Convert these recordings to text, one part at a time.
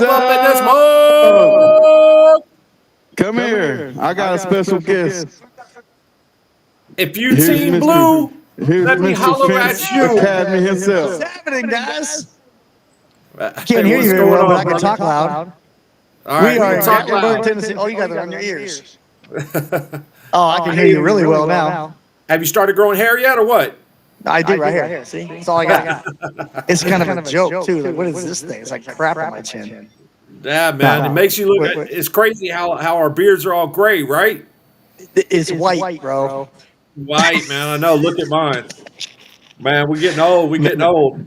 live up in this up? mode. Come here. I got a special guest. If you Here's team blue, Here's let me Mr. holler Fence at you. Academy himself. What's happening, guys? Hey, Can't hear you what's very going well, but on, I can brother? talk loud. All We right, are you in talk Gatlinburg, loud. Tennessee. Oh, you got it on your ears. Oh, I can hear you really well now. Have you started growing hair yet, or what? I do right here. See, that's all I got. It's kind of a joke too. Like, what is this thing? It's like crap on my chin. Yeah, man, it makes you look. Wait. It's crazy how our beards are all gray, right? It's white, bro. White, man. I know. Look at mine, man. We're getting old. We're getting old.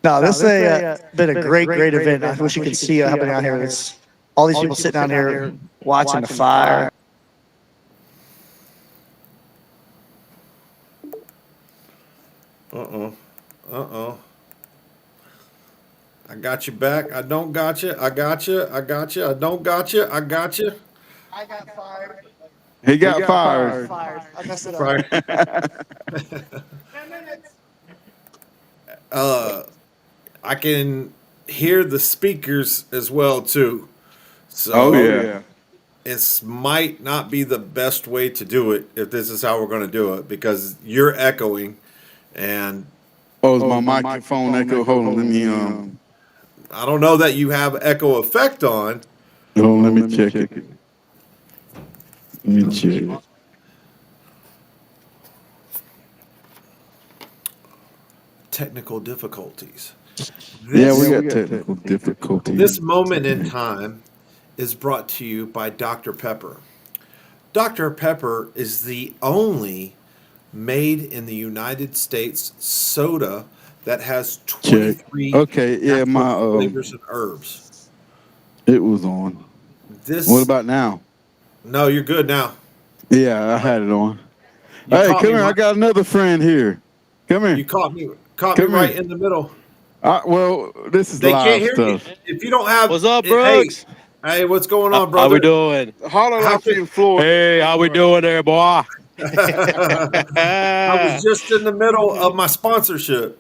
No, this has been a great event. I wish you could see happening out here. It's all these people sitting out here watching the fire. I got you back. I don't got you. I got you. I got you. I don't got you. I got you. I got fired. He got fired. Fired. I messed it up. Right. 10 minutes. I can hear the speakers as well too. So Oh, yeah. it might not be the best way to do it if this is how we're going to do it because you're echoing, and Oh, is my microphone echo? Hold on. Let me, I don't know that you have echo effect on. hold on, let me check it. Let me check. Technical difficulties. Yeah, we got technical difficulties. This moment in time is brought to you by Dr. Pepper. Dr. Pepper is the only made in the United States soda that has 23 Okay, yeah, my flavors and herbs. it was on. This What about now? No, you're good now. Yeah, I had it on. You Hey, caught come me here. I right- got another friend here. Come You here. caught me Come right here. in the middle. Well, this is They can't live hear stuff. you. If you don't have What's up, Hey, Brooks? hey, what's going on, How we brother? doing? Holler How like you could- in Florida. Hey, how we doing there, boy? I was just in the middle of my sponsorship.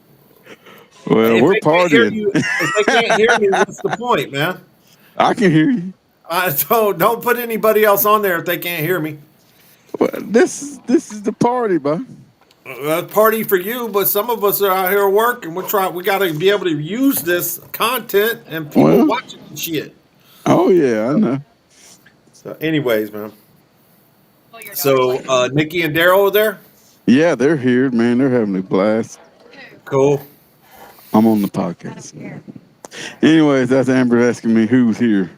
Well, If we're they can't hear partying. you, if they can't hear me, what's the point, man? I can hear you. I don't put anybody else on there if they can't hear me. Well, this is the party, bro. Party for you, but some of us are out here working. We got to be able to use this content and people Well. watching shit. Oh yeah, I know. So, anyways, man. So, Nikki and Daryl are there. Yeah, they're here, man. They're having a blast. Cool. I'm on the podcast. Anyways, that's Amber asking me who's here.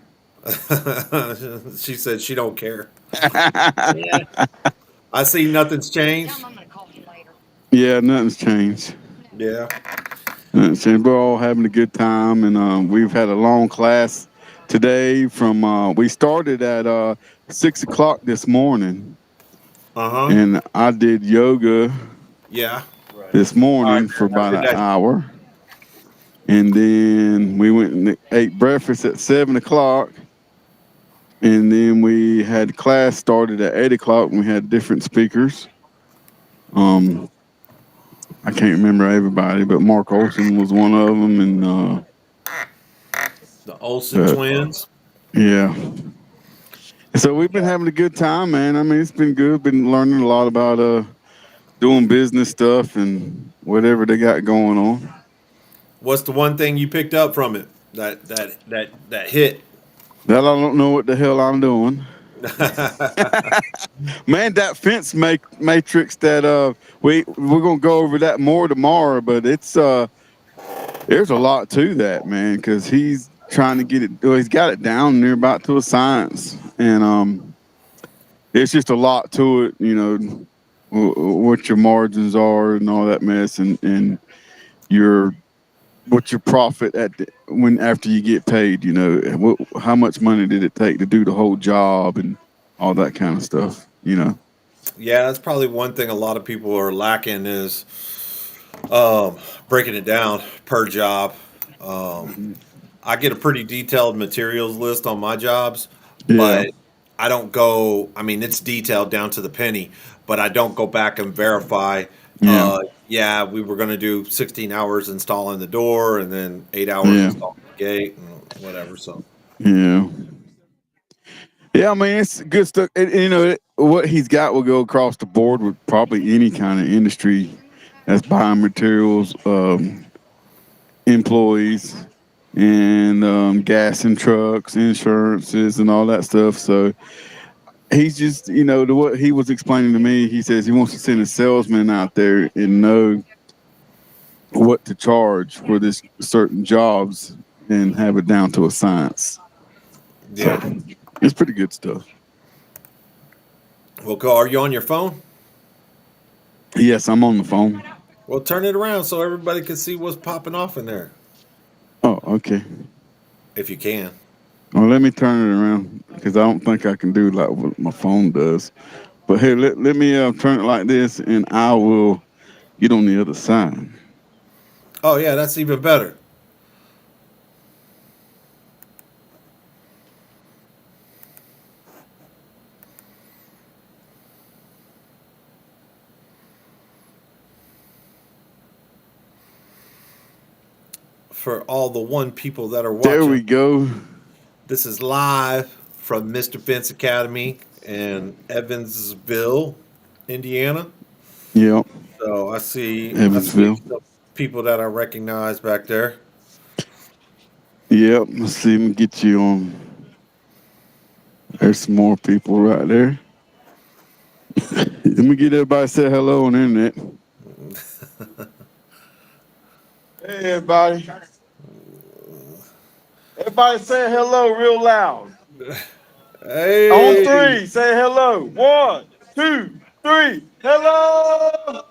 She said she don't care. I see nothing's changed. Yeah, nothing's changed. Yeah. Nothing's changed. We're all having a good time, and we've had a long class today. From we started at 6 o'clock this morning, and I did yoga Yeah. this morning Alright, for about did an that. hour, and then we went and ate breakfast at 7 o'clock. And then we had class started at 8 o'clock, and we had different speakers. I can't remember everybody, but Mark Olson was one of them, and The Olsen twins. yeah. So we've been having a good time, man. I mean, it's been good. Been learning a lot about doing business stuff and whatever they got going on. What's the one thing you picked up from it? That hit. That I don't know what the hell I'm doing. Man, that fence matrix that we're gonna go over that more tomorrow, but it's there's a lot to that, man, because he's trying to get it. Well, he's got it down near about to a science, and it's just a lot to it. You know, what your margins are and all that mess, and your what's your profit after you get paid. You know, how much money did it take to do the whole job and all that kind of stuff. You know. Yeah, that's probably one thing a lot of people are lacking is breaking it down per job. I get a pretty detailed materials list on my jobs, but I don't go. I mean, it's detailed down to the penny, but I don't go back and verify. We were going to do 16 hours installing the door and then 8 hours installing the gate. And whatever. So Yeah. Yeah, I mean, it's good stuff. What he's got will go across the board with probably any kind of industry that's buying materials, employees, and gas and trucks, insurances, and all that stuff. So he's just, what he was explaining to me, he says he wants to send a salesman out there and know what to charge for this certain jobs and have it down to a science. yeah. So it's pretty good stuff. Well, are you on your phone? Yes, I'm on the phone. Well, turn it around so everybody can see what's popping off in there, Oh, okay. if you can. Well, let me turn it around because I don't think I can do like what my phone does. But here, let me turn it like this, and I will get on the other side. Oh yeah, that's even better. For all the one people that are There we watching, go. this is live from Mr. Fence Academy in Evansville, Indiana. Yep, So I see Evansville. some people that I recognize back there. Yep, let's see. Let me get you on. There's some more people right there. Let me get everybody to say hello on the internet. Hey, everybody. Everybody say hello real loud. On Hey, three, say hello. 1, 2, 3. Hello.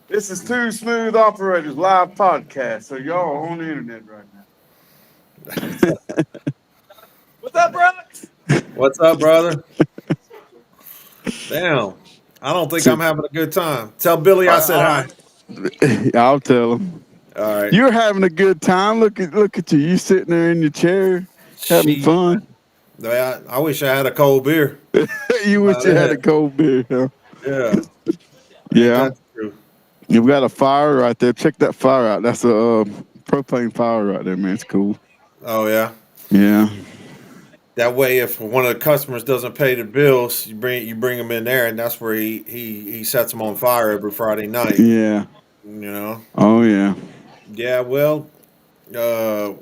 This is Two Smooth Operators live podcast. So y'all are on the internet right now. What's up, brother? what's up, brother? Damn, I don't think So, I'm having a good time. Tell Billy I said hi. I'll tell them. All right. You're having a good time. Look at you. You sitting there in your chair having She, fun. I wish I had a cold beer. You wish About you had a it. cold beer. Huh? Yeah, ain't Yeah. that true? You've got a fire right there. Check that fire out. That's a propane fire right there, man. It's cool. Oh yeah. Yeah. That way, if one of the customers doesn't pay the bills, you bring him in there, and that's where he sets them on fire every Friday night. Yeah. You know. Oh yeah. Yeah. Well,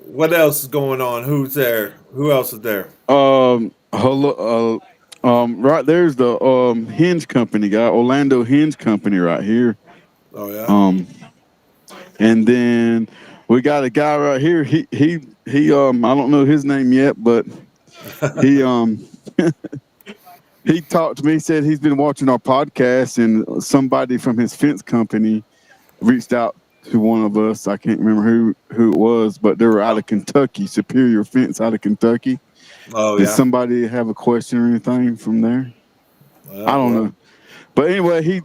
what else is going on? Who's there? Who else is there? Hello. Right there's the hinge company guy, Orlando Hinge Company right here. Oh yeah. Um, and then we got a guy right here. He I don't know his name yet, but he he talked to me. Said he's been watching our podcast, and somebody from his fence company reached out to one of us. I can't remember who it was, but they were out of Kentucky, Superior Fence out of Kentucky. Oh Did yeah. somebody have a question or anything from there? I don't Well, know. But anyway, he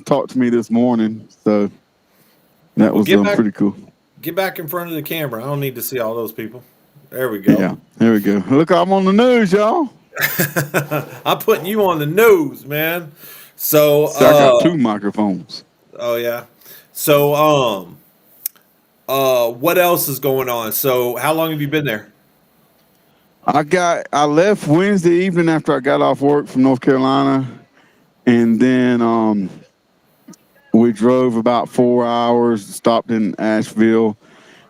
talked to me this morning, so that well, was get back pretty cool. get back in front of the camera. I don't need to see all those people. There we go. Yeah, there we go. Look, I'm on the news, y'all. I'm putting you on the news, man. So, See, I got 2 microphones. oh yeah. So, what else is going on? So, how long have you been there? I left Wednesday evening after I got off work from North Carolina, and then we drove about 4 hours, stopped in Asheville,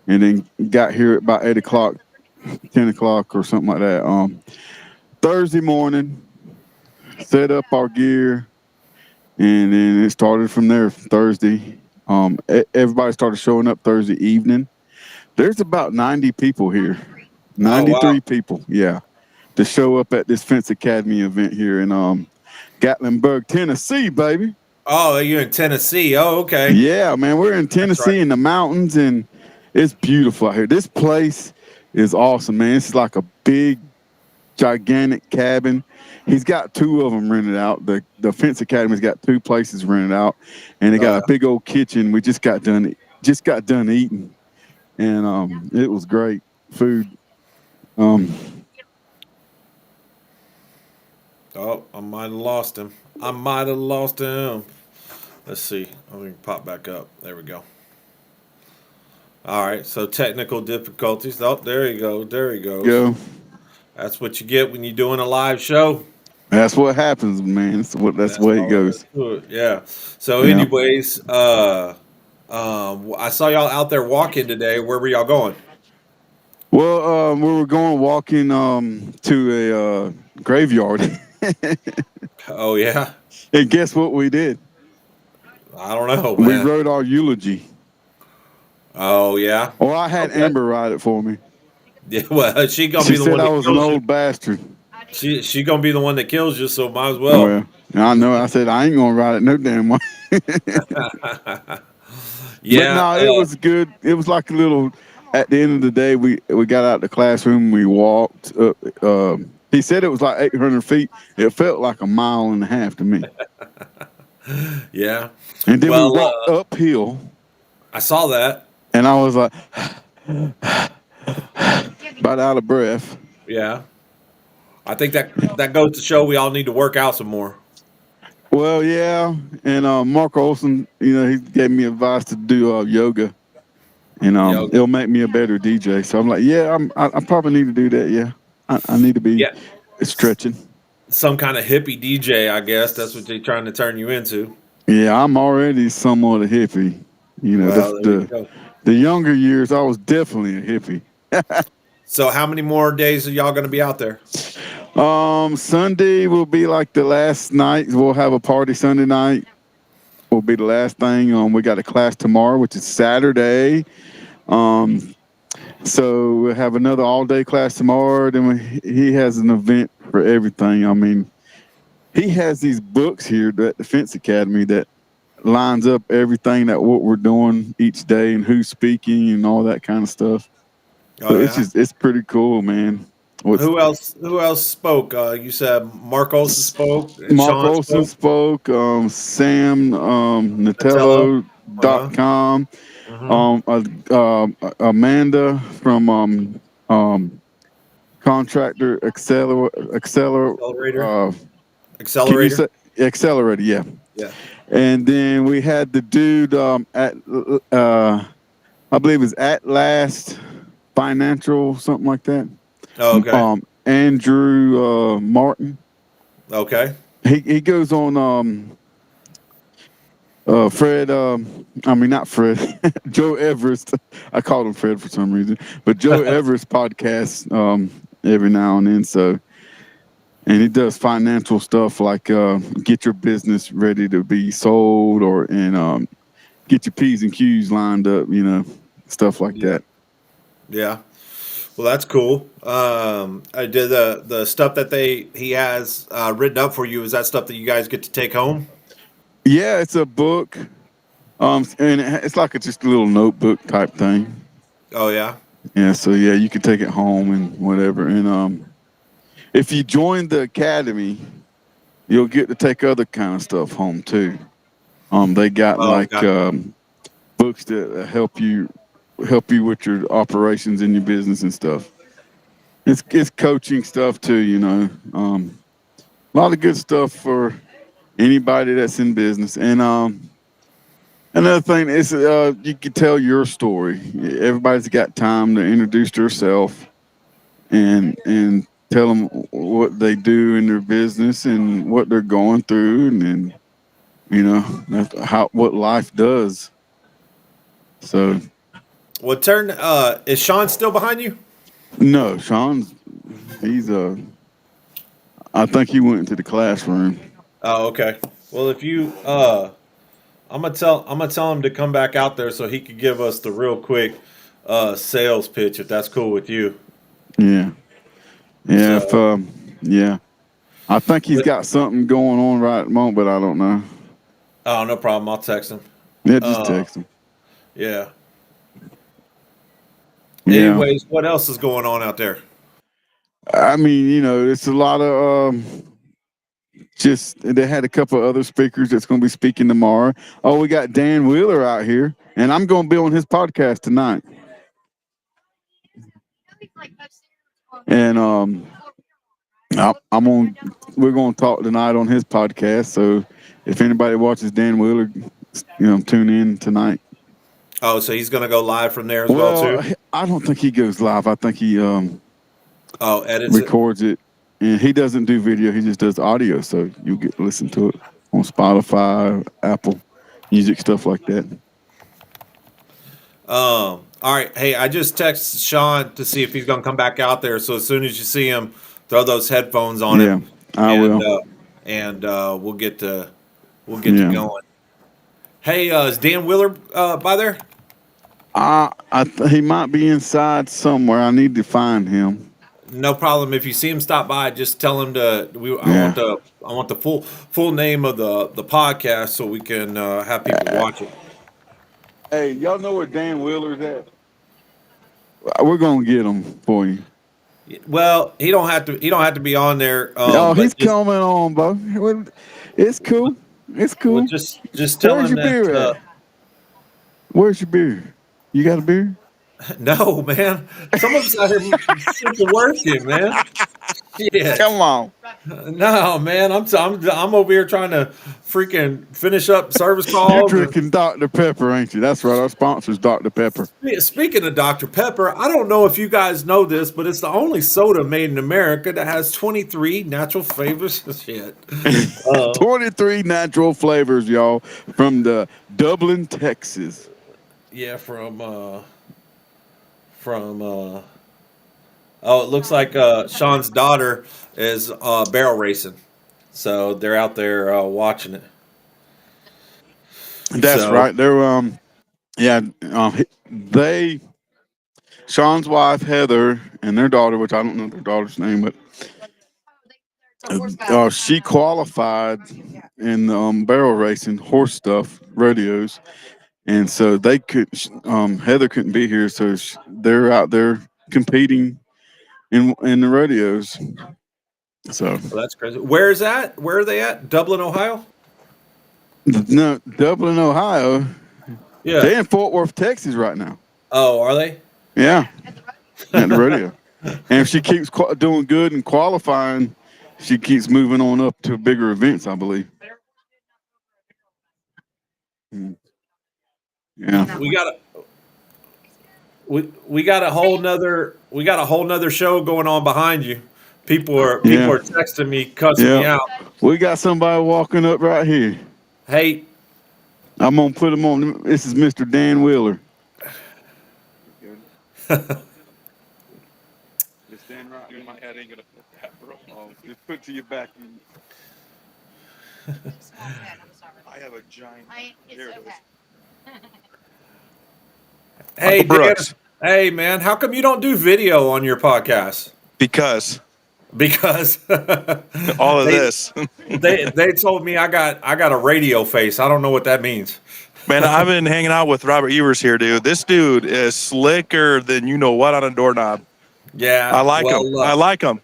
and then got here at about 8 o'clock, 10 o'clock, or something like that. Thursday morning, set up our gear, and then it started from there. Thursday, everybody started showing up Thursday evening. There's about 90 people here, Oh wow. 93 people, yeah, to show up at this Fence Academy event here in Gatlinburg, Tennessee, baby. Oh, you're in Tennessee. Oh, okay. Yeah, man, we're in That's right. Tennessee in the mountains, and it's beautiful out here. This place is awesome, man. It's like a big, gigantic cabin. He's got 2 of them rented out. The Fence Academy's got 2 places rented out, and they Oh got a big old kitchen. We just got done eating, and it was great food. Um, yeah. Oh, I might have lost him. I might have lost him. Let's see. Let me pop back up. There we go. All right, so technical difficulties. Oh, there you go. There he goes. Go. That's what you get when you're doing a live show. That's what happens, man. That's the That's way it all there is goes. to it. Yeah. So, Yeah. anyways, I saw y'all out there walking today. Where were y'all going? Well, we were going walking to a graveyard, Oh yeah. and guess what we did? I don't know, We man. wrote our eulogy. Oh yeah. Or I had Okay. Amber write it for me. Yeah. Well, she gonna She be the said one I that was an kills you. old bastard. She gonna be the one that kills you. So might as Oh, well. yeah. I know. I said I ain't gonna write it no damn way. But Yeah. no, it was good. It was like a little. At the end of the day, we got out of the classroom. We walked up. He said it was like 800 feet. It felt like a mile and a half to me. Yeah. And then Well, we walked uphill, I saw that. and I was like, about out of breath. Yeah. I think that goes to show we all need to work out some more. Well, yeah. And Mark Olson, he gave me advice to do yoga. And Yoga. it'll make me a better DJ. So I'm like, yeah, I probably need to do that. Yeah, I need to be Yeah. stretching. Some kind of hippie DJ, I guess. That's what they're trying to turn you into. Yeah, I'm already somewhat a hippie. Well, there you go. The younger years, I was definitely a hippie. So how many more days are y'all going to be out there? Sunday will be like the last night. We'll have a party Sunday night. Will be the last thing. We got a class tomorrow, which is Saturday. So we'll have another all-day class tomorrow. Then he has an event for everything. I mean, he has these books here at Defense Academy that lines up everything that what we're doing each day and who's speaking and all that kind of stuff. Oh, So yeah? it's pretty cool, man. Who else spoke? You said Mark Olson spoke. And Mark Sean Olson spoke. Sam Natello. Natello.com. Mhm. Amanda from Contractor Accelerator. Accelerator. Can you Accelerator. say Accelerator? Yeah. Yeah. And then we had the dude at I believe it's At Last Financial, something like that. Oh, okay. Andrew Martin. Okay. He goes on Fred. I mean not Fred. Joe Everest. I called him Fred for some reason, but Joe Everest podcast every now and then. So. And he does financial stuff like get your business ready to be sold and get your P's and Q's lined up, stuff like that. Yeah. Well, that's cool. I did the stuff that he has written up for you. Is that stuff that you guys get to take home? Yeah, it's a book. And it's like just a little notebook type thing. Oh yeah. Yeah, so yeah, you can take it home and whatever. And if you join the academy, you'll get to take other kind of stuff home too. They got books that help you with your operations in your business and stuff. It's coaching stuff too, a lot of good stuff for anybody that's in business. And another thing is you can tell your story. Everybody's got time to introduce themselves and tell them what they do in their business and what they're going through, and that's what life does. So, Well, is Sean still behind you? no, he's I think he went into the classroom. Oh, okay. Well, if you I'm gonna tell him to come back out there so he could give us the real quick sales pitch if that's cool with you. Yeah. Yeah, So- yeah. I think he's got something going on right at the moment, but I don't know. Oh, no problem. I'll text him. Yeah, just text him. Yeah. Yeah. Anyways, what else is going on out there? I mean, it's a lot of they had a couple of other speakers that's going to be speaking tomorrow. Oh, we got Dan Wheeler out here, and I'm going to be on his podcast tonight. And we're going to talk tonight on his podcast. So if anybody watches Dan Wheeler, tune in tonight. Oh, so he's going to go live from there as well too. I don't think he goes live. I think he Oh, edits it. records it, and he doesn't do video. He just does audio, so you get to listen to it on Spotify, Apple Music, stuff like that. All right. Hey, I just texted Sean to see if he's going to come back out there. So as soon as you see him, throw those headphones on him. I will. We'll get to going. Hey, is Dan Wheeler by there? He might be inside somewhere. I need to find him. No problem. If you see him stop by, just tell him to. I want the full name of the podcast so we can have people watch it. Hey, y'all know where Dan Wheeler's at? We're gonna get him for you. Well, he don't have to be on there. He's coming on, bro. It's cool. It's cool. Well, just tell Where's him your beer that. at? Where's your beer? You got a beer? No, man. Some of us out here super working, man. Yeah. Come on. No, man. I'm over here trying to freaking finish up service You're calls. drinking Dr. Pepper, ain't you? That's right. Our sponsor's Dr. Pepper. Speaking of Dr. Pepper, I don't know if you guys know this, but it's the only soda made in America that has 23 natural flavors. Shit. 23 natural flavors, y'all, from the Dublin, Texas. Yeah, it looks like Sean's daughter is barrel racing. So they're out there watching it. That's right. They're Sean's wife Heather and their daughter, which I don't know their daughter's name, but she qualified in barrel racing, horse stuff, rodeos, and so they could. Heather couldn't be here, so they're out there competing in the rodeos. So Well, that's crazy. Where is that? Where are they at? Dublin, Ohio? no, Dublin, Ohio. Yeah. They're in Fort Worth, Texas, right now. Oh, are they? Yeah, at the rodeo. And if she keeps doing good and qualifying, she keeps moving on up to bigger events, I believe. Yeah. We got a whole nother show going on behind you. People are texting me, cussing me out. We got somebody walking up right here. Hey, I'm gonna put him on. This is Mr. Dan Wheeler. Just stand right in my head. Ain't gonna put that, bro. Just put to your back. I have a giant. Here it is. Hey, Uncle Dan. Brooks. Hey, man. How come you don't do video on your podcast? Because all of this. they told me I got a radio face. I don't know what that means. Man, I've been hanging out with Robert Evers here, dude. This dude is slicker than you know what on a doorknob. Yeah, I like him. I like him.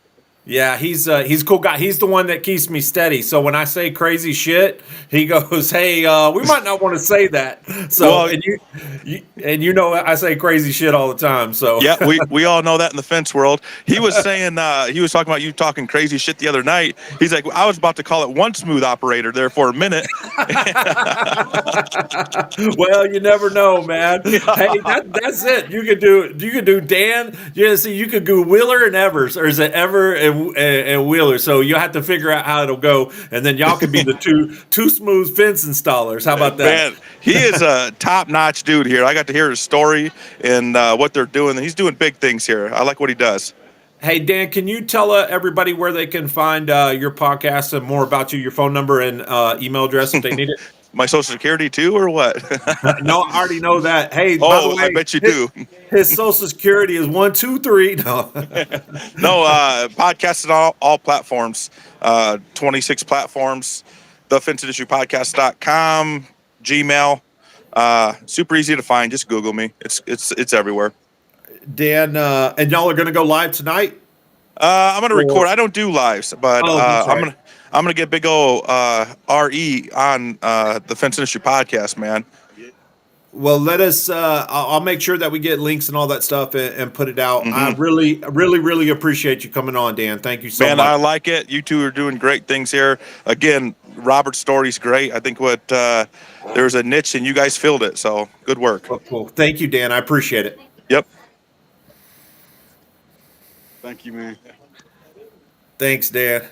Yeah, he's a cool guy. He's the one that keeps me steady. So when I say crazy shit, he goes, "Hey, we might not want to say that." So Well, you know I say crazy shit all the time. So yeah, we all know that in the fence world. He was saying he was talking about you talking crazy shit the other night. He's like, I was about to call it one smooth operator there for a minute. Well, you never know, man. Hey, that's it. You could do Dan. Yeah, see, you could do Wheeler and Evers, or is it Ever and Wheeler? So you'll have to figure out how it'll go, and then y'all could be the two smooth fence installers. How about that? Man, he is a top-notch dude here. I got to hear his story and what they're doing. He's doing big things here. I like what he does. Hey, Dan, can you tell everybody where they can find your podcast and more about you, your phone number and email address if they need it? My Social Security too, or what? No, I already know that. Hey, by the way, I bet you do. His Social Security is 123. No, Podcasts on all platforms, 26 platforms, thefenceindustrypodcast.com, Gmail, super easy to find. Just Google me. It's everywhere. Dan, and y'all are going to go live tonight? I'm going to record. I don't do lives, but right. I'm gonna get big ol' RE on the Fence Industry Podcast, man. Well, let us. I'll make sure that we get links and all that stuff and put it out. Mm-hmm. I really appreciate you coming on, Dan. Thank you so Man, much. I like it. You two are doing great things here. Again, Robert's story's great. I think there's a niche and you guys filled it. So good work. Oh, cool. Thank you, Dan. I appreciate it. Yep. Thank you, man. Thanks, Dan.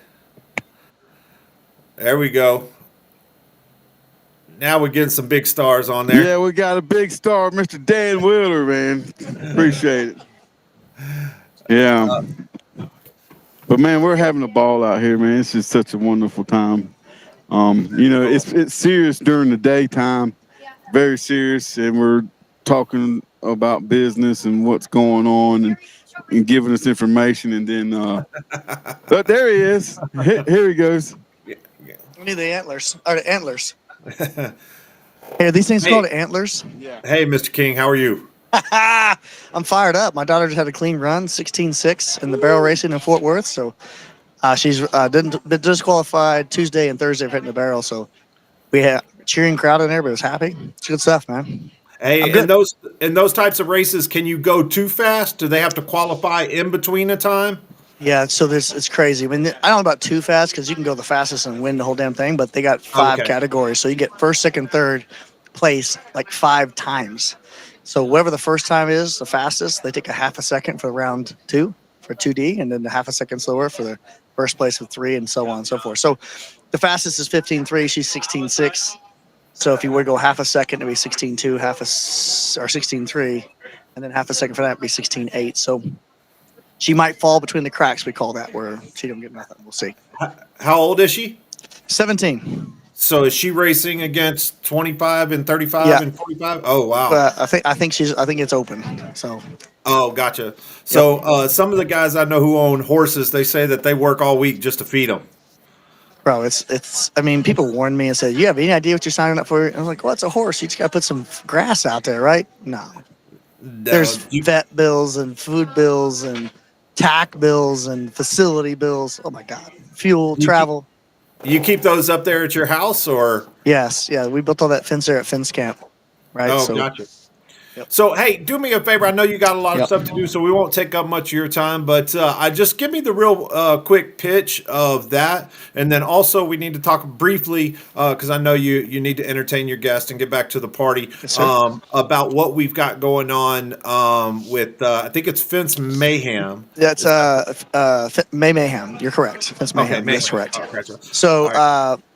There we go. Now we're getting some big stars on there. Yeah, we got a big star, Mr. Dan Wheeler, man. Appreciate it. Yeah. But man, we're having a ball out here, man. It's just such a wonderful time. It's serious during the daytime, very serious, and we're talking about business and what's going on and giving us information. And then, but there he is. Here he goes. We need the antlers. Or the antlers. Hey, are these things called antlers? Yeah. Hey, Mr. King, how are you? I'm fired up. My daughter just had a clean run, 16.6 in the barrel racing in Fort Worth. So she's didn't been disqualified Tuesday and Thursday for hitting the barrel. So we had a cheering crowd in there, but it was happy. It's good stuff, man. Hey, in those types of races, can you go too fast? Do they have to qualify in between a time? Yeah, so it's crazy. I mean, I don't know about too fast because you can go the fastest and win the whole damn thing, but they got 5 categories. So you get first, second, third place like 5 times. So whatever the first time is, the fastest, they take a half a second for round 2 for 2D, and then a half a second slower for the first place with 3, and so on and so forth. So the fastest is 15.3. She's 16.6. So if you would go half a second, it'd be 16.2, or 16.3, and then half a second for that would be 16.8. So she might fall between the cracks, we call that, where she don't get nothing. We'll see. How old is she? 17. So is she racing against 25 and 35 Yeah. and 45? Oh, wow. I think it's open. So Oh, gotcha. So some of the guys I know who own horses, they say that they work all week just to feed them. bro, it's. I mean, people warned me and said, "You have any idea what you're signing up for?" And I'm like, "Well, it's a horse. You just got to put some grass out there, right?" No. There's vet bills and food bills and tack bills and facility bills. Oh my God, fuel, travel. You keep those up there at your house, or? Yes, yeah, we built all that fence there at Fence Camp, right? Oh, gotcha. So, hey, do me a favor. I know you got a lot of stuff to do, so we won't take up much of your time. But I just give me the real quick pitch of that, and then also we need to talk briefly because I know you need to entertain your guest and get back to the party about what we've got going on with I think it's Fence Mayhem. That's Mayhem. You're correct. Fence Mayhem. That's correct.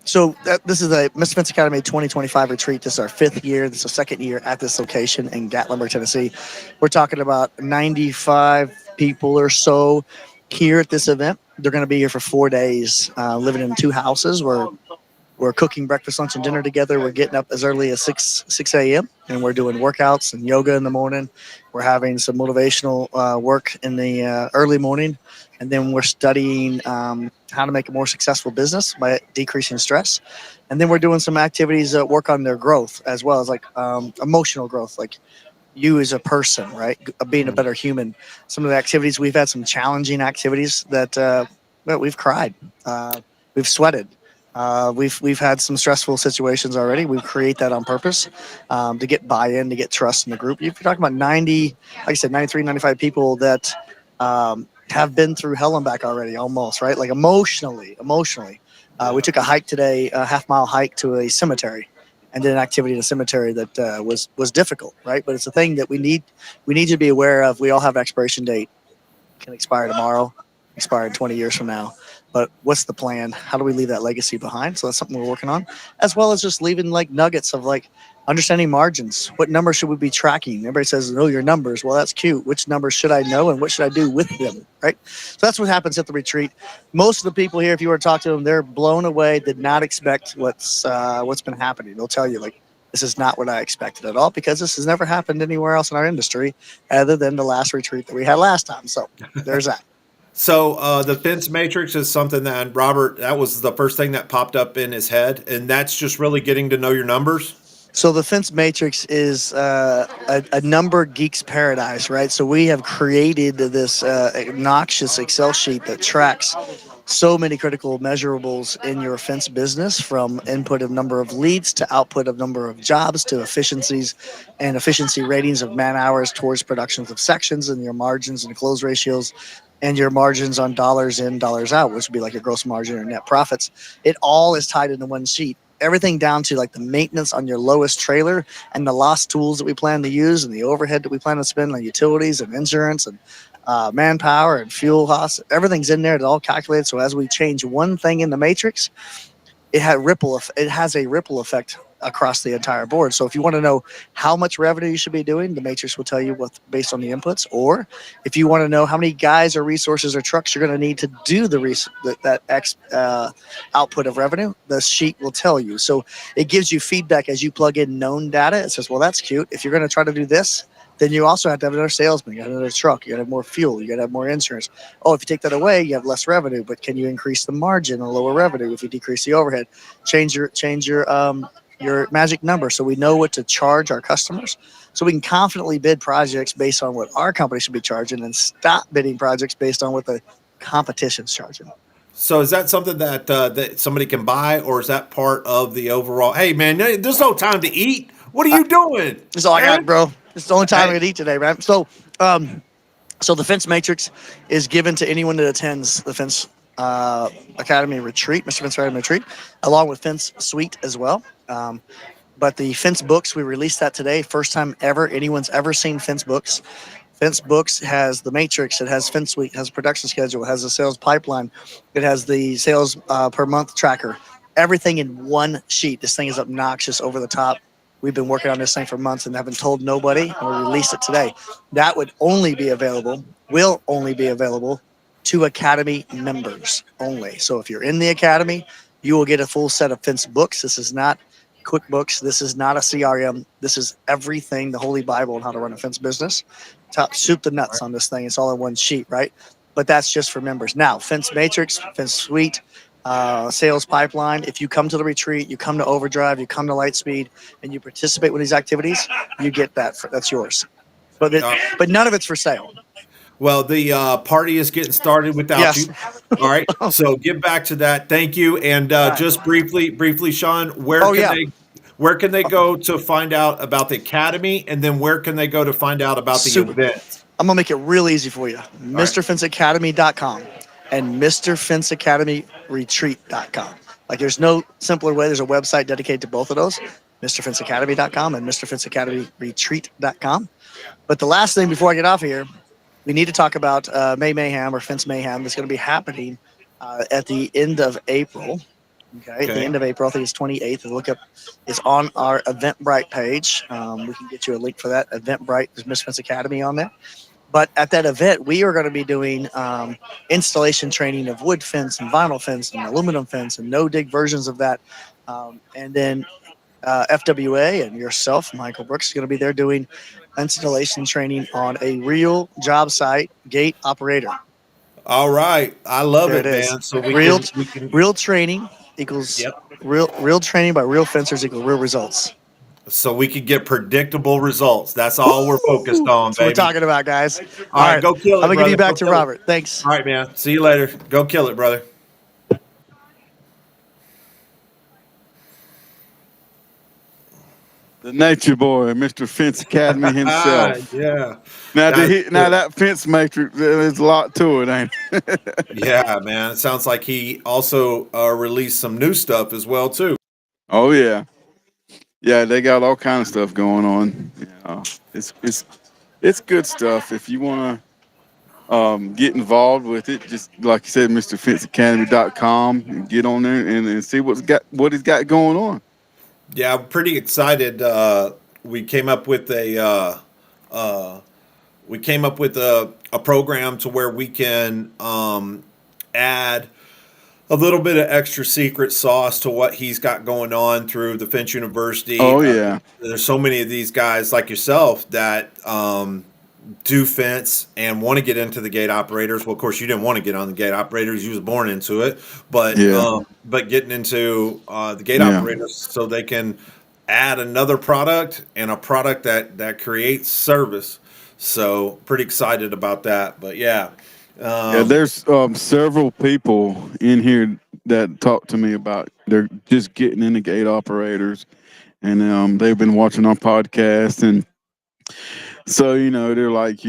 So this is a Mr. Fence Academy 2025 retreat. This is our 5th year. This is our 2nd year at this location in Gatlinburg, Tennessee. We're talking about 95 people or so here at this event. They're going to be here for 4 days, living in 2 houses. We're cooking breakfast, lunch, and dinner together. We're getting up as early as 6 a.m. and we're doing workouts and yoga in the morning. We're having some motivational work in the early morning. And then we're studying how to make a more successful business by decreasing stress. And then we're doing some activities that work on their growth as well as like emotional growth, like you as a person, right? Being a better human. Some of the activities, we've had some challenging activities that we've cried. We've sweated. We've had some stressful situations already. We create that on purpose to get buy-in, to get trust in the group. You're talking about 90, like I said, 93, 95 people that have been through hell and back already, almost, right? Like emotionally. We took a hike today, a half-mile hike to a cemetery, and did an activity in a cemetery that was difficult, right? But it's a thing that we need to be aware of. We all have an expiration date. It can expire tomorrow, expire in 20 years from now. But what's the plan? How do we leave that legacy behind? So that's something we're working on, as well as just leaving like nuggets of like understanding margins. What numbers should we be tracking? Everybody says, know your numbers. Well, that's cute. Which numbers should I know and what should I do with them, right? So that's what happens at the retreat. Most of the people here, if you were to talk to them, they're blown away, did not expect what's been happening. They'll tell you, like, this is not what I expected at all because this has never happened anywhere else in our industry other than the last retreat that we had last time. So there's that. So the Fence Matrix is something that Robert, that was the first thing that popped up in his head, and that's just really getting to know your numbers. So the Fence Matrix is a number geek's paradise, right? So we have created this obnoxious Excel sheet that tracks so many critical measurables in your fence business, from input of number of leads to output of number of jobs to efficiencies and efficiency ratings of man hours towards productions of sections and your margins and close ratios. and your margins on dollars in, dollars out, which would be like your gross margin or net profits. It all is tied into one sheet. Everything down to like the maintenance on your lowest trailer and the lost tools that we plan to use and the overhead that we plan to spend on utilities and insurance and manpower and fuel costs. Everything's in there. It's all calculated. So as we change one thing in the matrix, it has a ripple effect across the entire board. So if you want to know how much revenue you should be doing, the matrix will tell you what based on the inputs. Or if you want to know how many guys or resources or trucks you're going to need to do that X output of revenue, the sheet will tell you. So it gives you feedback as you plug in known data. It says, well, that's cute. If you're going to try to do this, then you also have to have another salesman. You got another truck. You got to have more fuel. You got to have more insurance. Oh, if you take that away, you have less revenue. But can you increase the margin or lower revenue if you decrease the overhead? Change your magic number so we know what to charge our customers. So we can confidently bid projects based on what our company should be charging and stop bidding projects based on what the competition's charging. So is that something that somebody can buy, or is that part of the overall? Hey, man, there's no time to eat. What are you doing? That's all I got, man? bro. It's the only time I could eat today, man. So the Fence Matrix is given to anyone that attends the Fence Academy retreat, Mr. Fence Academy retreat, along with Fence Suite as well. But the Fence books, we released that today. First time ever anyone's ever seen Fence books. Fence books has the matrix. It has Fence Suite. It has a production schedule. It has a sales pipeline. It has the sales per month tracker. Everything in one sheet. This thing is obnoxious, over the top. We've been working on this thing for months and haven't told nobody, and we released it today. That will only be available to Academy members only. So if you're in the Academy, you will get a full set of Fence books. This is not QuickBooks. This is not a CRM. This is everything, the Holy Bible, on how to run a fence business. Top soup to nuts on this thing. It's all in one sheet, right? But that's just for members. Now, Fence Matrix, Fence Suite, sales pipeline. If you come to the retreat, you come to Overdrive, you come to Lightspeed, and you participate with these activities, you get that. That's yours. But none of it's for sale. Well, the party is getting started without you. All right. So get back to that. Thank you. And just briefly, Sean, where can they go to find out about the Academy? And then where can they go to find out about the event? I'm going to make it real easy for you. MrFenceAcademy.com and MrFenceAcademyRetreat.com. Like, there's no simpler way. There's a website dedicated to both of those, MrFenceAcademy.com and MrFenceAcademyRetreat.com. But the last thing before I get off here, we need to talk about May Mayhem or Fence Mayhem that's going to be happening at the end of April. Okay, at the end of April, I think it's 28th. Look up, it's on our Eventbrite page. We can get you a link for that. Eventbrite, there's Miss Fence Academy on there. But at that event, we are going to be doing installation training of wood fence and vinyl fence and aluminum fence and no-dig versions of that. And then FWA and yourself, Michael Brooks, is going to be there doing installation training on a real job site gate operator. All right. I love it, man. So real training equals real training by real fencers equals real results. So we can get predictable results. That's all we're focused on, That's what we're talking about, guys. All right, go kill it, I'm going to give you back to Robert. Robert. Thanks. All right, man. See you later. Go kill it, brother. The nature boy, Mr. Fence Academy himself. Yeah. Now, that Fence Matrix, there's a lot to it, ain't it? Yeah, man. It sounds like he also released some new stuff as well, too. Oh, yeah. Yeah, they got all kind of stuff going on. Yeah, it's good stuff. If you want to get involved with it, just like you said, MrFenceAcademy.com, and get on there and see what he's got going on. Yeah, I'm pretty excited. We came up with a program to where we can add a little bit of extra secret sauce to what he's got going on through the Fence University. Oh, yeah. There's so many of these guys like yourself that do fence and want to get into the gate operators. Well, of course, you didn't want to get on the gate operators. You was born into it. But getting into the gate operators so they can add another product and a product that creates service. So pretty excited about that. But, yeah. There's several people in here that talk to me about they're just getting into gate operators, and they've been watching our podcast, and so they're like,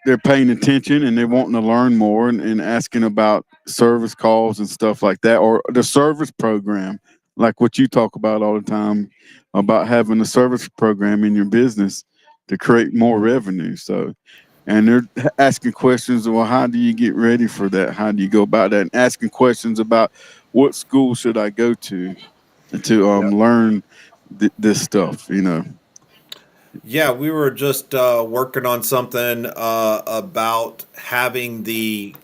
they're paying attention and they're wanting to learn more and asking about service calls and stuff like that, or the service program, like what you talk about all the time about having a service program in your business to create more revenue. So, and they're asking questions. Well, how do you get ready for that? How do you go about that? And asking questions about what school should I go to learn this stuff. Yeah, we were just working on something about having the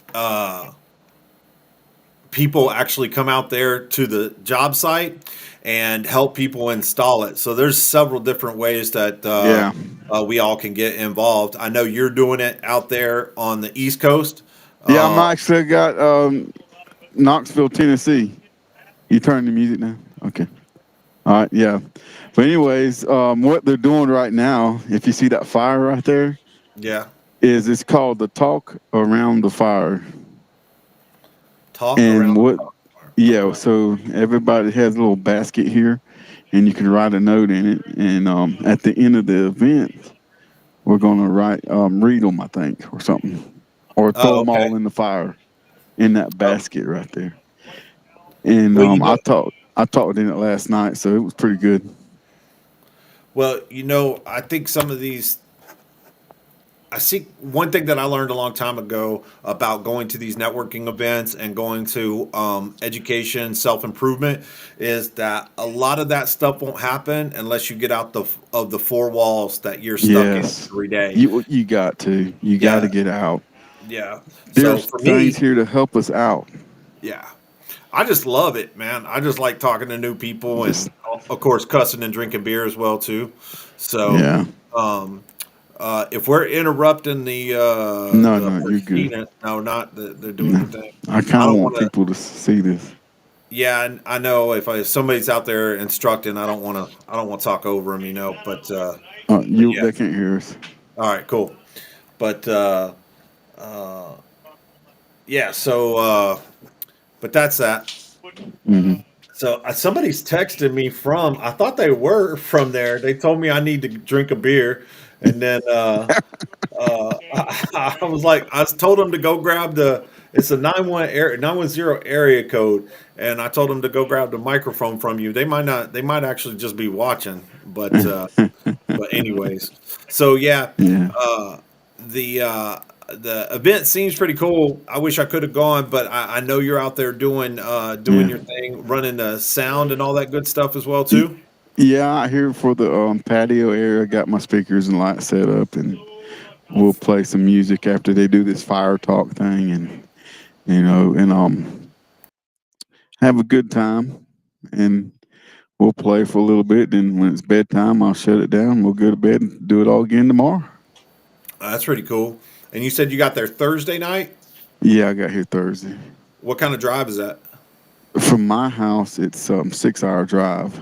people actually come out there to the job site and help people install it. So there's several different ways that we all can get involved. I know you're doing it out there on the East Coast. Yeah, I'm actually got Knoxville, Tennessee. You turn the music now? Okay. All right, yeah. But anyways, what they're doing right now, if you see that fire right there, yeah, it's called the Talk Around the Fire. Talk around the fire. Yeah, so everybody has a little basket here, and you can write a note in it. And at the end of the event, we're gonna read them, I think, or something, or throw them all in the fire in that basket right there. And I talked in it last night, so it was pretty good. Well, I think some of these. I see one thing that I learned a long time ago about going to these networking events and going to education, self-improvement, is that a lot of that stuff won't happen unless you get out of the four walls that you're stuck in every day. You got to. You got to get out. Yeah. There's so for things me, here to help us out. Yeah. I just love it, man. I just like talking to new people and, of course, cussing and drinking beer as well, too. So, yeah. If we're interrupting the no, you're good. No, not they're doing their thing. I kind of want people to see this. Yeah, I know if somebody's out there instructing, I don't want to talk over them, But they can't hear us. All right, cool. But yeah, so but that's that. Mm-hmm. So somebody's texted me from. I thought they were from there. They told me I need to drink a beer. And then I was like, I told them to go grab it's a 910 area code, and I told them to go grab the microphone from you. They might actually just be watching, but anyways, so yeah. The event seems pretty cool. I wish I could have gone, but I know you're out there doing your thing, running the sound and all that good stuff as well too. Yeah, I hear for the patio area. I got my speakers and lights set up, and we'll play some music after they do this fire talk thing, and have a good time. And we'll play for a little bit. Then when it's bedtime, I'll shut it down. We'll go to bed and do it all again tomorrow. That's pretty cool. And you said you got there Thursday night? Yeah, I got here Thursday. What kind of drive is that? From my house, it's 6-hour drive.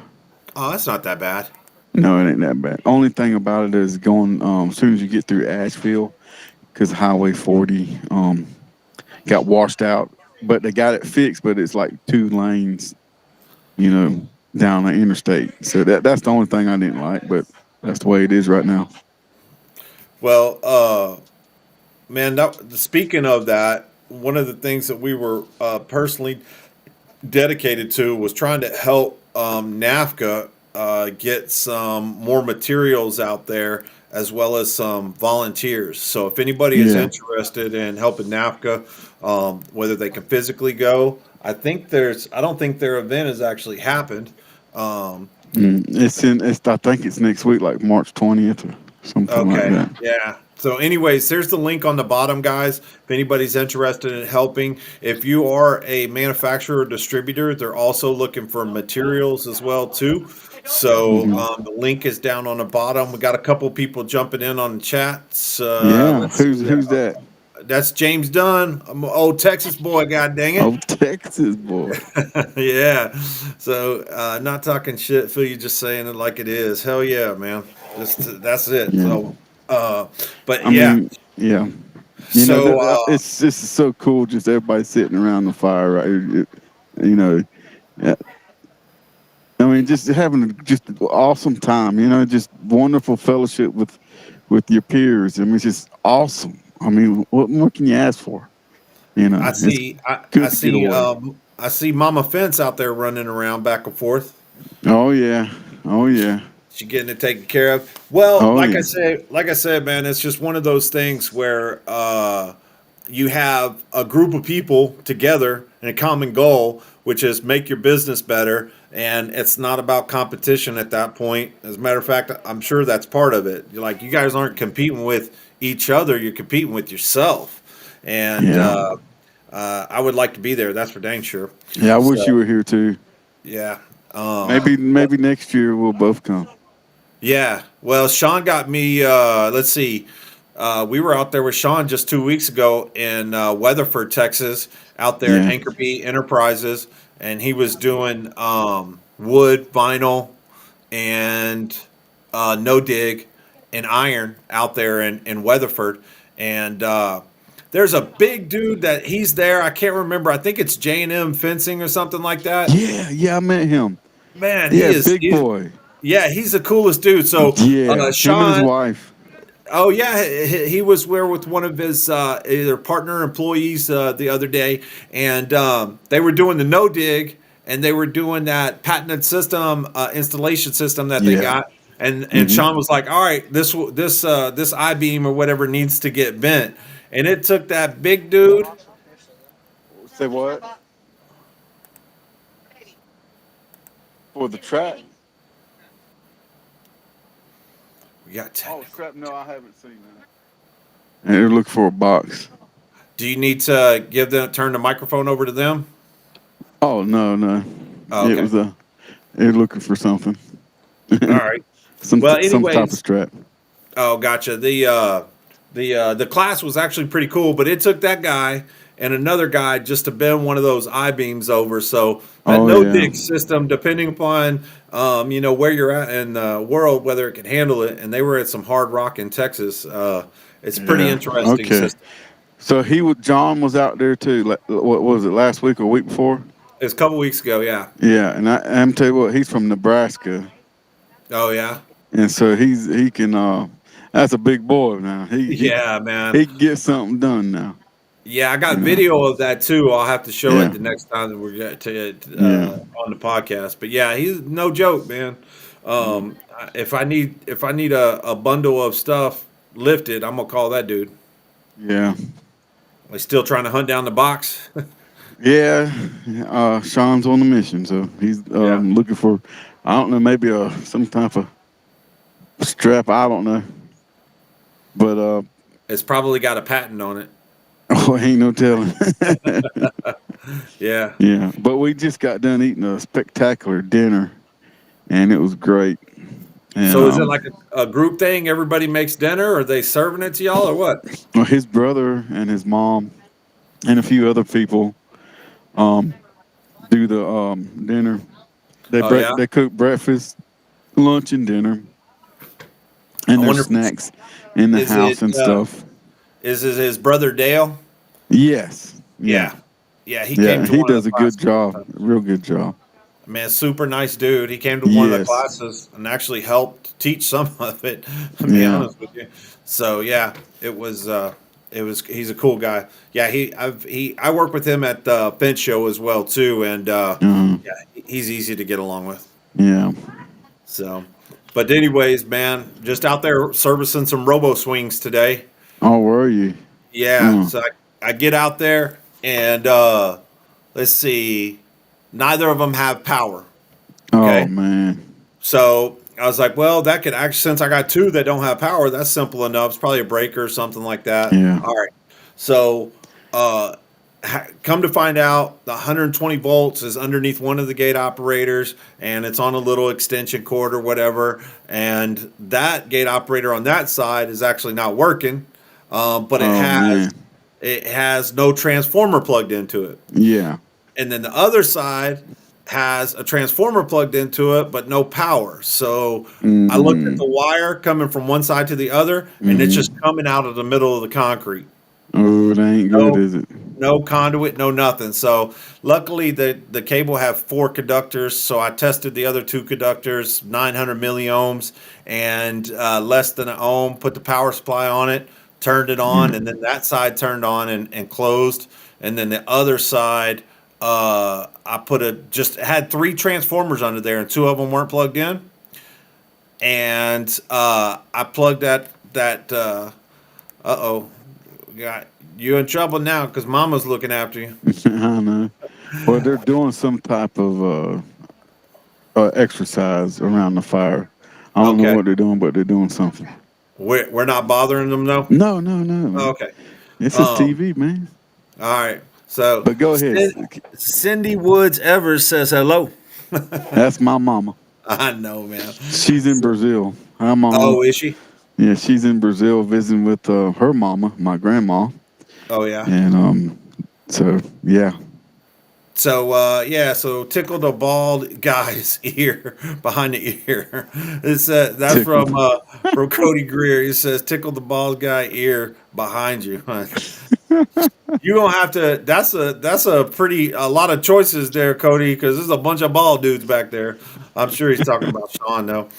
Oh, that's not that bad. No, it ain't that bad. Only thing about it is going as soon as you get through Asheville, because Highway 40 got washed out, but they got it fixed. But it's like 2 lanes, down the interstate. So that's the only thing I didn't like. But that's the way it is right now. Well, man, speaking of that, one of the things that we were personally dedicated to was trying to help NAFCA get some more materials out there, as well as some volunteers. So if anybody is interested in helping NAFCA, whether they can physically go, I don't think their event has actually happened. I think it's next week, like March 20th or something like that. Yeah. So anyways, there's the link on the bottom, guys. If anybody's interested in helping, if you are a manufacturer or distributor, they're also looking for materials as well too. So the link is down on the bottom. We got a couple people jumping in on the chats. Who's that? That's James Dunn. I'm an old Texas boy, god dang it. Old Texas boy. Yeah. So not talking shit, Phil, you just saying it like it is. Hell yeah, man. That's it. Yeah. So but I mean, yeah. It's just so cool, just everybody sitting around the fire, right? I mean, just having just an awesome time, just wonderful fellowship with with your peers. I mean, it's just awesome. I mean, what more can you ask for? You know, I it's see. good I to get see. away. I see Mama Fence out there running around back and forth. Oh yeah, oh yeah, She getting it taken care of. Well, oh yeah, like I said, man, it's just one of those things where you have a group of people together and a common goal, which is make your business better. And it's not about competition at that point. As a matter of fact, I'm sure that's part of it. Like you guys aren't competing with each other; you're competing with yourself. And yeah, I would like to be there. That's for dang sure. yeah. I wish So you were here too. yeah. Maybe next year we'll both come. Yeah. Well, Sean got me. Let's see. We were out there with Sean just 2 weeks ago in Weatherford, Texas, out there at Yeah. Anchor B Enterprises, and he was doing wood, vinyl, and no dig and iron out there in Weatherford. And there's a big dude that he's there. I can't remember. I think it's J&M Fencing or something like that. Yeah, yeah. I met him. Man, he Yeah, is. big boy. Yeah, he's the coolest dude. So Yeah, him and his Sean. wife. Oh yeah, he was there with one of his either partner employees the other day, and they were doing the no dig, and they were doing that patented system installation system that they Yeah. got, and Sean was like, "All right, this I beam or whatever needs to get bent," and it took that big dude. Say what? For the track? We got Oh, technical. crap! No, I haven't seen that. They're looking for a box. Do you need to turn the microphone over to them? Oh no. Oh, It okay. was they're looking for something. All right. some Well, some type of anyways. strap. Oh, gotcha. The class was actually pretty cool, but it took that guy and another guy just to bend one of those I beams over. So that Oh no yeah. dig system, depending upon where you're at in the world, whether it can handle it. And they were at some hard rock in Texas. It's pretty Yeah. interesting Okay. system. So John was out there too. What was it, last week or week before? It was a couple weeks ago. Yeah. Yeah, and I'm tell you what, he's from Nebraska, Oh yeah. and so he can. That's a big boy now. Yeah, man. He can get something done now. Yeah, I got You know. video of that too. I'll have to show Yeah. it the next time that we get to it Yeah. on the podcast. But yeah, he's no joke, man. If I need a bundle of stuff lifted, I'm gonna call that dude. Yeah. Like still trying to hunt down the box. Yeah. Sean's on the mission, so he's Yeah. looking for. I don't know, maybe some type of strap. I don't know, but It's probably got a patent on it. oh, ain't no telling. Yeah. Yeah, but we just got done eating a spectacular dinner, and it was great. And, So is it like a group thing? Everybody makes dinner, or are they serving it to y'all, or what? well, his brother and his mom and a few other people do the dinner. Oh, yeah? They cook breakfast, lunch, and dinner, and I wonder there's if snacks in the is house it, and stuff. Is it his brother Dale? Yes. Yeah. Yeah, he Yeah, came to he one of does the a good classes. job, real good job. Man, super nice dude. He came to one of the Yes. classes and actually helped teach some of it. To be Yeah. honest with you. So yeah, it was. He's a cool guy. Yeah, I work with him at the Fence Show as well too, and Uh, yeah, he's easy to get along with. yeah. So, but anyways, man, just out there servicing some robo swings today. Oh, were you? Yeah, so I get out there and let's see, neither of them have power. Okay. Oh man. So I was like, well, that could actually, since I got two that don't have power, that's simple enough. It's probably a breaker or something like that. Yeah. All right. So come to find out, the 120 volts is underneath one of the gate operators, and it's on a little extension cord or whatever. And that gate operator on that side is actually not working, but man. it has no transformer plugged into it. Yeah. And then the other side has a transformer plugged into it, but no power. So I looked at the wire coming from one side to the other, and it's just coming out of the middle of the concrete. Oh, it ain't good, Nope. is it? no conduit, no nothing. So luckily the cable have 4 conductors. So I tested the other 2 conductors, 900 milliohms and less than an ohm. Put the power supply on it, turned it on, and then that side turned on and closed. And then the other side, I had 3 transformers under there, and 2 of them weren't plugged in. And I plugged that. Got you in trouble now because Mama's looking after you. I know. Well, they're doing some type of exercise around the fire. I don't know what they're doing, but they're doing something. We're not bothering them though. No. Okay. It's a TV, man. All right. So, but go ahead. Cindy Woods Evers says hello. That's my mama. I know, man. She's in Brazil. Hi, mama. Oh, is she? Yeah, she's in Brazil visiting with her mama, my grandma. Oh, yeah. And so yeah. So so tickle the bald guy's ear behind the ear. It's that's from Cody Greer. He says tickle the bald guy ear behind you. You don't have to. That's a lot of choices there, Cody, because there's a bunch of bald dudes back there. I'm sure he's talking about Sean though.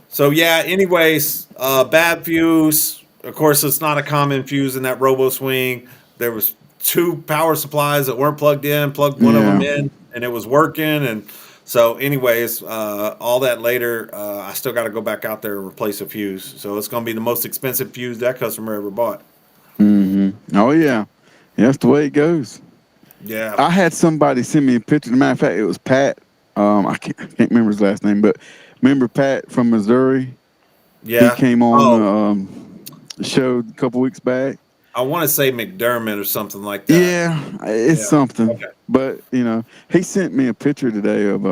So anyways, bad fuse. Of course, it's not a common fuse in that Robo Swing. There was 2 power supplies that weren't plugged in. Plugged one of them in, and it was working. And so, anyways, all that later, I still got to go back out there and replace a fuse. So it's going to be the most expensive fuse that customer ever bought. Mm-hmm. Oh yeah, that's the way it goes. Yeah. I had somebody send me a picture. As a matter of fact, it was Pat. I can't remember his last name, but remember Pat from Missouri? Yeah. He came on the show a couple weeks back. I want to say McDermott or something like that. Yeah, it's something. Okay. But he sent me a picture today of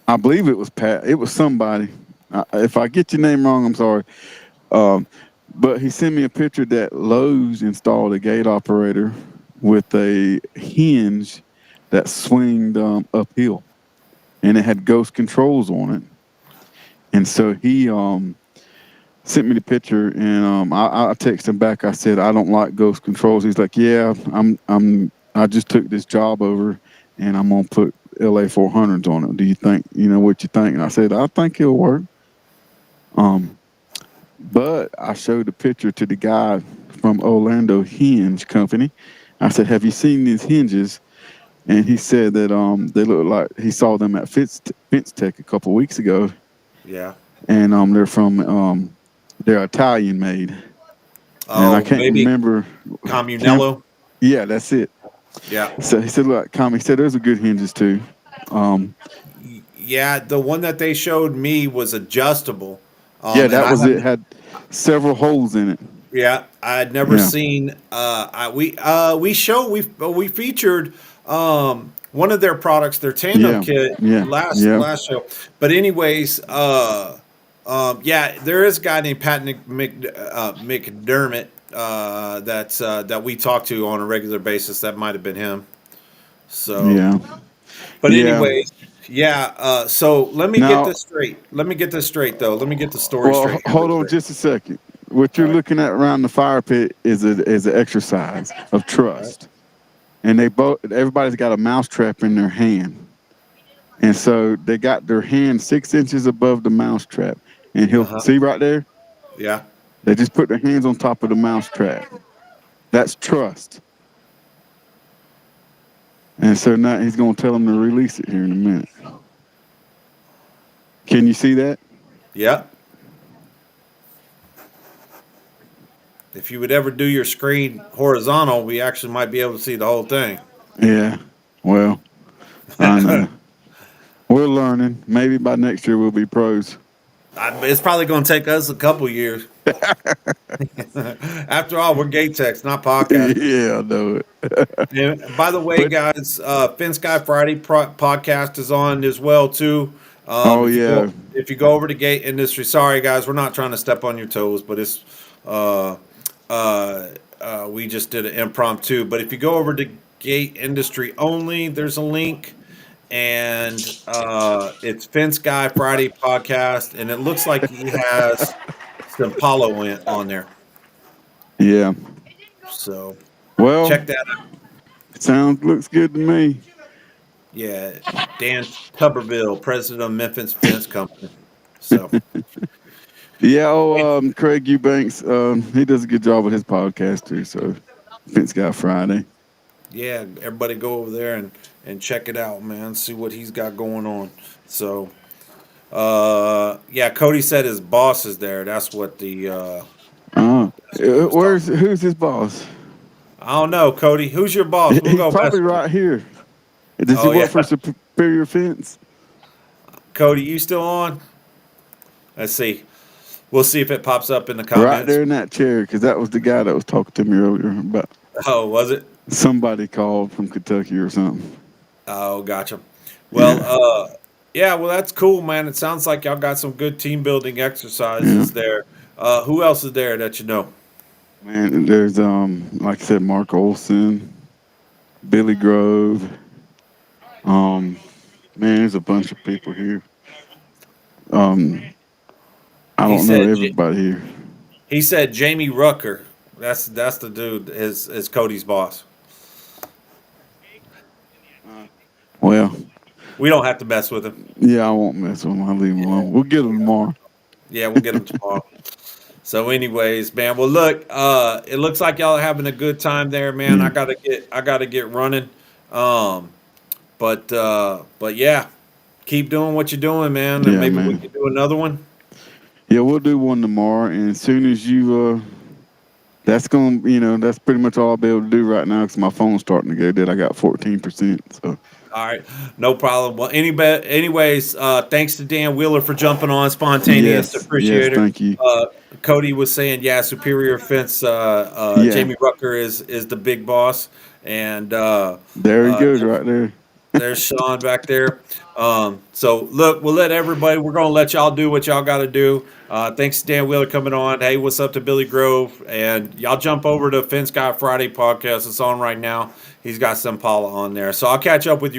I believe it was Pat. It was somebody. If I get your name wrong, I'm sorry. But he sent me a picture that Lowe's installed a gate operator with a hinge that swinged uphill, and it had ghost controls on it. And so he sent me the picture, and I texted him back. I said, I don't like ghost controls. He's like, yeah, I just took this job over, and I'm gonna put LA 400s on it. Do you think what you think? And I said, I think it'll work. But I showed the picture to the guy from Orlando Hinge Company. I said, have you seen these hinges? And he said that they look like he saw them at Fence Tech a couple weeks ago. Yeah. And they're from they're Italian made. Oh, and I can't remember. Comunello. Yeah, that's it. Yeah. So he said, look, he said those are good hinges too. Yeah, the one that they showed me was adjustable. That was it. Had several holes in it. Yeah, I had never seen. We featured one of their products, their tandem kit, last show. But anyways, there is a guy named Pat McDermott that we talk to on a regular basis. That might have been him. So but anyways. Yeah, so let me get this straight. Let me get the story straight. Hold on just a second. What you're looking at around the fire pit is an exercise of trust. And everybody's got a mouse trap in their hand. And so they got their hand 6 inches above the mouse trap. And he'll see right there? Yeah. They just put their hands on top of the mouse trap. That's trust. And so now he's going to tell them to release it here in a minute. Can you see that? Yep. If you would ever do your screen horizontal, we actually might be able to see the whole thing. Yeah. Well, I know. We're learning. Maybe by next year we'll be pros. It's probably going to take us a couple years. After all, we're gate techs, not podcasts. Yeah, I know it. And by the way, guys, Fence Guy Friday podcast is on as well too. If you go over to Gate Industry, sorry guys, we're not trying to step on your toes, but it's we just did an impromptu. But if you go over to Gate Industry only, there's a link. And it's Fence Guy Friday podcast, and it looks like he has some Impala on there. Yeah. So Well, check that out. looks good to me. Yeah, Dan Tuberville, president of Memphis Fence Company. So Yeah. Oh, Craig Eubanks. He does a good job with his podcast too. So, Fence Guy Friday. yeah, everybody go over there and check it out, man. See what he's got going on. So, yeah, Cody said his boss is there. That's what the. Who's his boss? I don't know, Cody. Who's your boss? We'll He's go probably mess- right here. Does he work for Superior Fence? Cody, you still on? Let's see. We'll see if it pops up in the comments. Right there in that chair, because that was the guy that was talking to me earlier about. Oh, was it? Somebody called from Kentucky or something. Oh, gotcha. Well, yeah, well, that's cool, man. It sounds like y'all got some good team building exercises there. Who else is there that you know? Man, there's like I said, Mark Olson, Billy Grove. Man, there's a bunch of people here. I don't know everybody here. He said Jamie Rucker. That's the dude. Is Cody's boss. Well, we don't have to mess with him. Yeah, I won't mess with him. I'll leave him alone. We'll get him tomorrow. Yeah, we'll get him tomorrow. So, anyways, man. Well, look, it looks like y'all are having a good time there, man. I gotta get running. But yeah, keep doing what you're doing, man. And maybe we can do another one. Yeah, we'll do one tomorrow, and as soon as you, that's pretty much all I'll be able to do right now because my phone's starting to go dead. I got 14%. So. All right, no problem. Well, anyways, thanks to Dan Wheeler for jumping on spontaneous. Appreciate it. Thank you. Cody was saying, Superior Fence. Jamie Rucker is the big boss, and there he goes right there. There's Sean back there. So look, we'll let everybody. We're gonna let y'all do what y'all got to do. Thanks to Dan Wheeler coming on. Hey, what's up to Billy Grove? And y'all jump over to Fence Guy Friday podcast. It's on right now. He's got some Paula on there. So I'll catch up with you.